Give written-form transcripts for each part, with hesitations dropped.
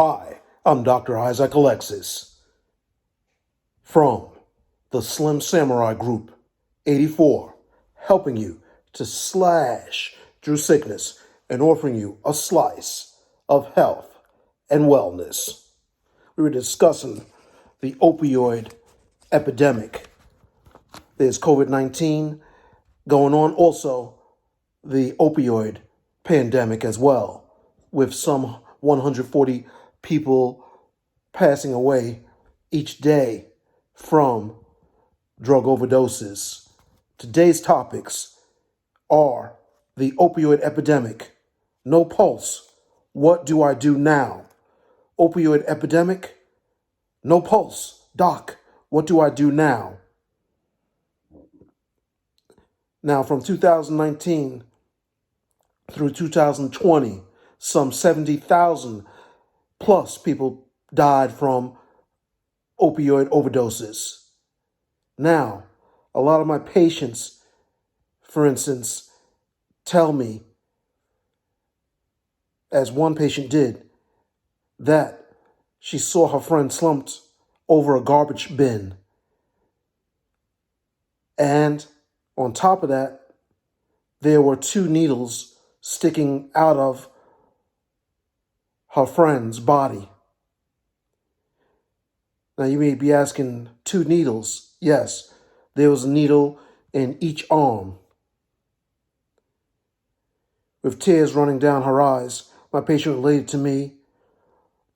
Hi, I'm Dr. Isaac Alexis from the Slim Samurai Group 84, helping you to slash through sickness and offering you a slice of health and wellness. We were discussing the opioid epidemic. There's COVID-19 going on, also the opioid pandemic as well, with some 140 people passing away each day from drug overdoses. Today's topics are the opioid epidemic, no pulse, what do I do now? Opioid epidemic, no pulse, doc, what do I do now? Now, from 2019 through 2020, some 70,000 plus people died from opioid overdoses. Now, a lot of my patients, for instance, tell me, as one patient did, that she saw her friend slumped over a garbage bin. And on top of that, there were 2 needles sticking out of her friend's body. Now you may be asking, 2 needles? Yes, there was a needle in each arm. With tears running down her eyes, my patient related to me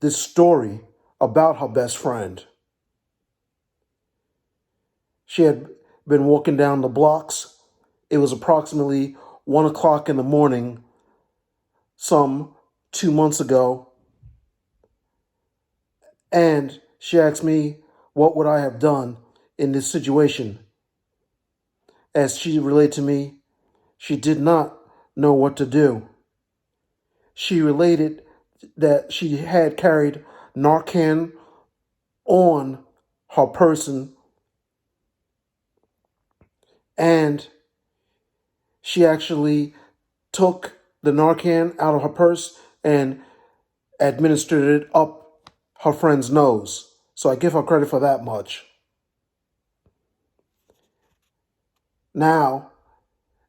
this story about her best friend. She had been walking down the blocks. It was approximately 1 o'clock in the morning, some 2 months ago. And she asked me, what would I have done in this situation? As she related to me, she did not know what to do. She related that she had carried Narcan on her person, and she actually took the Narcan out of her purse and administered it up her friend's nose. So I give her credit for that much. Now,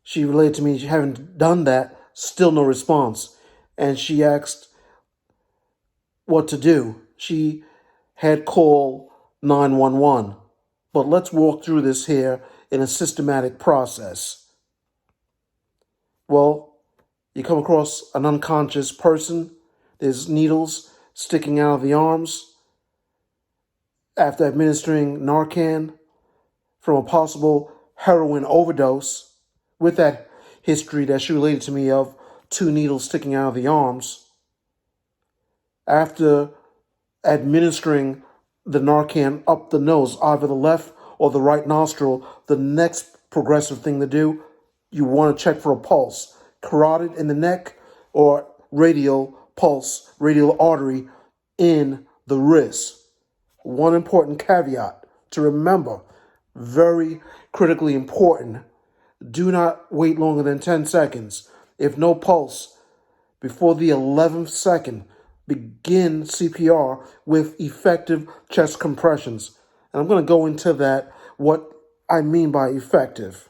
she related to me, she having done that, still no response. And she asked what to do. She had called 911. But let's walk through this here in a systematic process. Well, you come across an unconscious person. There's needles sticking out of the arms. After administering Narcan from a possible heroin overdose, with that history that she related to me of 2 needles sticking out of the arms. After administering the Narcan up the nose, either the left or the right nostril, the next progressive thing to do, you want to check for a pulse, carotid in the neck or radial pulse, radial artery in the wrist. One important caveat to remember, very critically important, do not wait longer than 10 seconds. If no pulse, before the 11th second, begin CPR with effective chest compressions. And I'm going to go into that, what I mean by effective.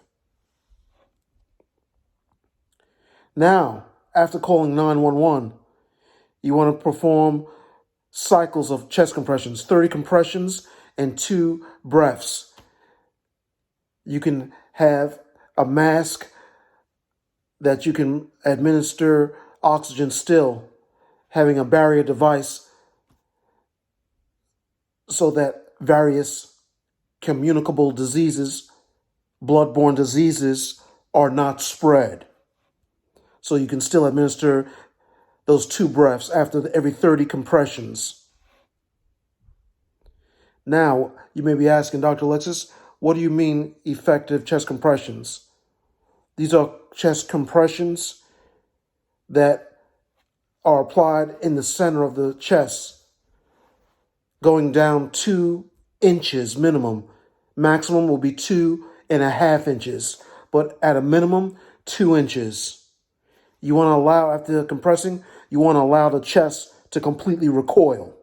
Now, after calling 911, you want to perform cycles of chest compressions, 30 compressions and 2 breaths. You can have a mask that you can administer oxygen still, having a barrier device so that various communicable diseases, bloodborne diseases, are not spread. So you can still administer those 2 breaths after every 30 compressions. Now, you may be asking, Dr. Alexis, what do you mean effective chest compressions? These are chest compressions that are applied in the center of the chest, going down 2 inches minimum. Maximum will be 2.5 inches, but at a minimum, 2 inches. You want to allow, after compressing, you want to allow the chest to completely recoil.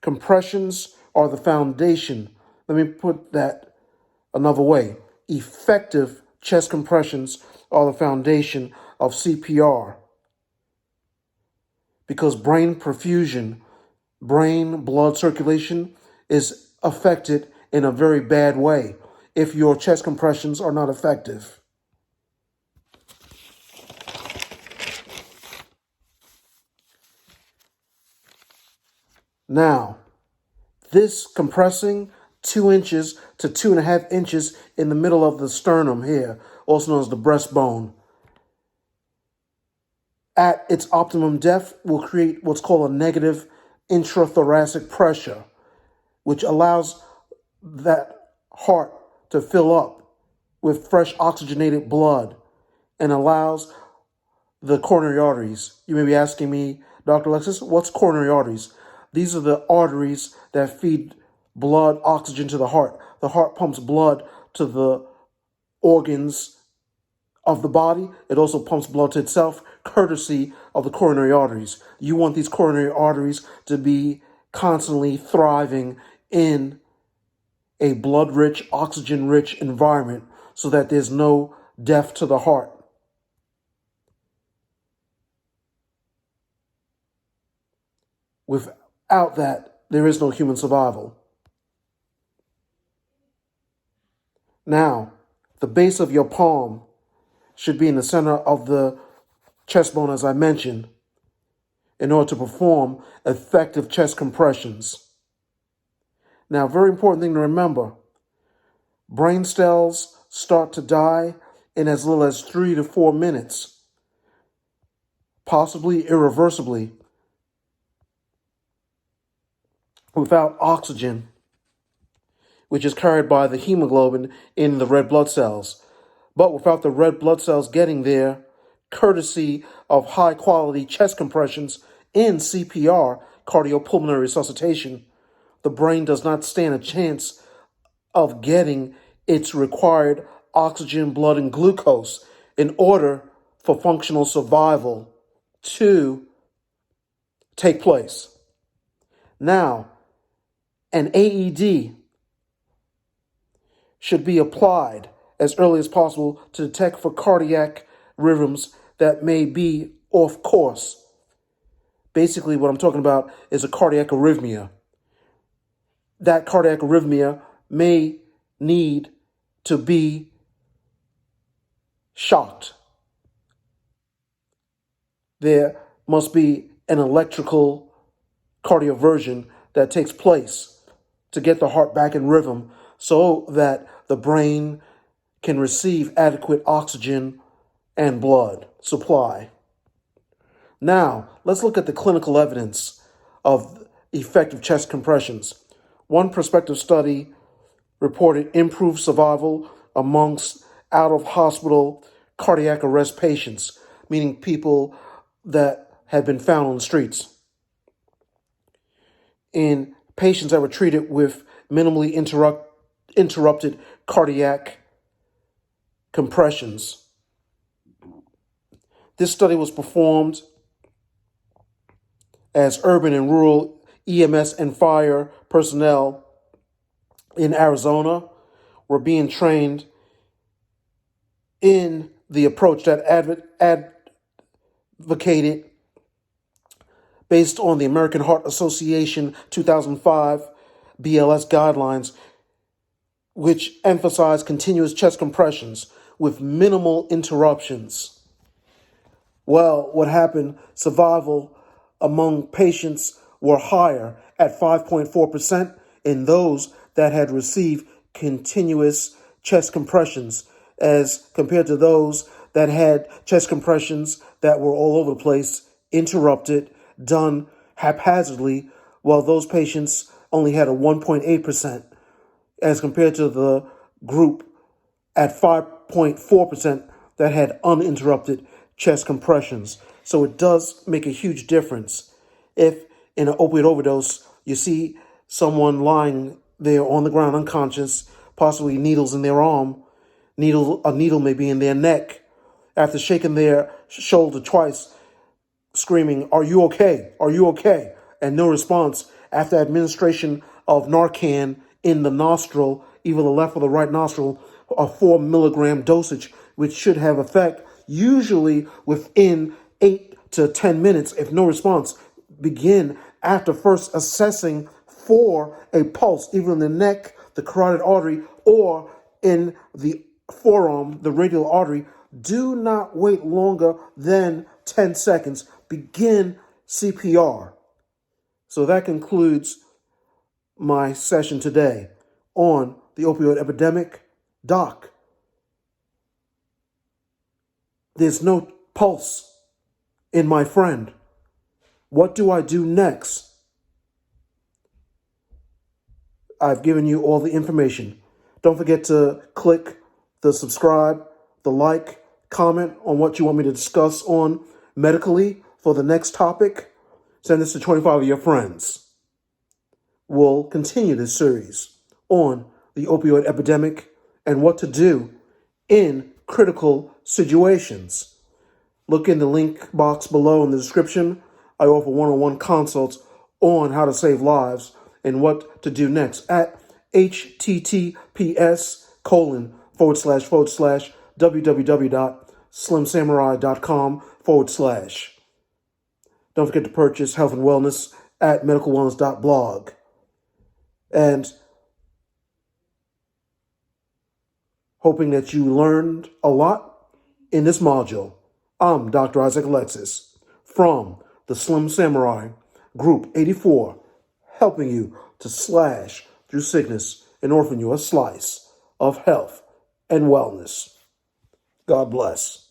Compressions are the foundation. Let me put that another way. Effective chest compressions are the foundation of CPR because brain perfusion, brain blood circulation is affected in a very bad way if your chest compressions are not effective. Now, this compressing 2 inches to 2.5 inches in the middle of the sternum here, also known as the breastbone, at its optimum depth will create what's called a negative intrathoracic pressure, which allows that heart to fill up with fresh oxygenated blood and allows the coronary arteries. You may be asking me, Dr. Alexis, what's coronary arteries? These are the arteries that feed blood, oxygen to the heart. The heart pumps blood to the organs of the body. It also pumps blood to itself, courtesy of the coronary arteries. You want these coronary arteries to be constantly thriving in a blood-rich, oxygen-rich environment so that there's no death to the heart. Without that, there is no human survival. Now, the base of your palm should be in the center of the chest bone, as I mentioned, in order to perform effective chest compressions. Now, very important thing to remember, brain cells start to die in as little as 3 to 4 minutes, possibly irreversibly, without oxygen, which is carried by the hemoglobin in the red blood cells. But without the red blood cells getting there, courtesy of high-quality chest compressions in CPR, cardiopulmonary resuscitation, the brain does not stand a chance of getting its required oxygen, blood, and glucose in order for functional survival to take place. Now, an AED should be applied as early as possible to detect for cardiac rhythms that may be off course. Basically, what I'm talking about is a cardiac arrhythmia. That cardiac arrhythmia may need to be shocked. There must be an electrical cardioversion that takes place to get the heart back in rhythm so that the brain can receive adequate oxygen and blood supply. Now, let's look at the clinical evidence of effective chest compressions. One prospective study reported improved survival amongst out-of-hospital cardiac arrest patients, meaning people that had been found on the streets, in patients that were treated with minimally interrupted cardiac compressions. This study was performed as urban and rural EMS and fire personnel in Arizona were being trained in the approach that advocated based on the American Heart Association 2005 BLS guidelines, which emphasize continuous chest compressions with minimal interruptions. Well, what happened? Survival among patients were higher at 5.4% in those that had received continuous chest compressions as compared to those that had chest compressions that were all over the place, interrupted, done haphazardly, while those patients only had a 1.8% as compared to the group at 5.4% that had uninterrupted chest compressions. So it does make a huge difference. If in an opioid overdose, you see someone lying there on the ground unconscious, possibly needles in their arm, a needle may be in their neck. After shaking their shoulder twice, screaming, "Are you okay? Are you okay?" And no response after administration of Narcan in the nostril, either the left or the right nostril, a 4 milligram dosage, which should have effect usually within 8 to 10 minutes. If no response, begin after first assessing for a pulse, either in the neck, the carotid artery, or in the forearm, the radial artery. Do not wait longer than 10 seconds. Begin CPR. So that concludes my session today on the opioid epidemic. Doc, there's no pulse in my friend. What do I do next? I've given you all the information. Don't forget to click the subscribe, the like, comment on what you want me to discuss on medically for the next topic. Send this to 25 of your friends. We'll continue this series on the opioid epidemic and what to do in critical situations. Look in the link box below in the description. I offer one-on-one consults on how to save lives and what to do next at https://www.slimsamurai.com/. Don't forget to purchase health and wellness at Medicalwellness.blog. And hoping that you learned a lot in this module, I'm Dr. Isaac Alexis from the Slim Samurai Group 84, helping you to slash through sickness and offering you a slice of health and wellness. God bless.